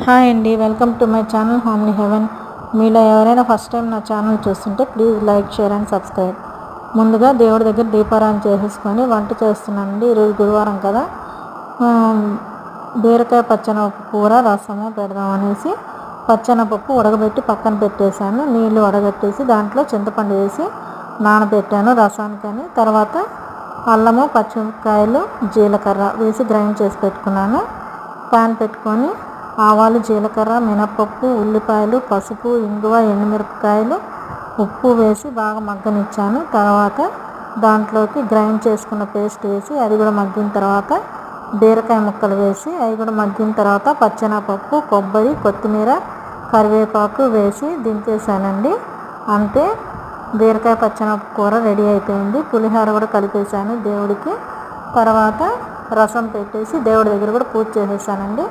Hi అండి, welcome to my channel homely heaven. మీలో ఎవరైనా ఫస్ట్ టైం నా ఛానల్ చూస్తుంటే please like, share and subscribe. ముందుగా దేవుడి దగ్గర దీపారాధన చేసేసుకొని వంట చేస్తున్నానండి. ఈరోజు గురువారం కదా, బీరకాయ పచ్చెనపప్పు కూర రసము పెడదాం అనేసి పచ్చెనపప్పు ఉడకబెట్టి పక్కన పెట్టేశాను. నీళ్ళు వడగట్టేసి దాంట్లో చింతపండు వేసి నానబెట్టాను రసానికని. తర్వాత అల్లము, పచ్చిమిరపకాయలు, జీలకర్ర వేసి గ్రైండ్ చేసి పెట్టుకున్నాను. ప్యాన్ పెట్టుకొని ఆవాలు, జీలకర్ర, మినపప్పు, ఉల్లిపాయలు, పసుపు, ఇంగువ, ఎండుమిరపకాయలు, ఉప్పు వేసి బాగా మగ్గనిచ్చాను. తర్వాత దాంట్లోకి గ్రైండ్ చేసుకున్న పేస్ట్ వేసి అది కూడా మగ్గిన తర్వాత బీరకాయ ముక్కలు వేసి అవి కూడా మగ్గిన తర్వాత పచ్చెనపప్పు, కొబ్బరి, కొత్తిమీర, కరివేపాకు వేసి దించేసానండి. అంతే, బీరకాయ పచ్చెనపప్పు కూర రెడీ అయిపోయింది. పులిహోర కూడా కలిపేశాను దేవుడికి. తర్వాత రసం పెట్టేసి దేవుడి దగ్గర కూడా పూజ చేసేసానండి.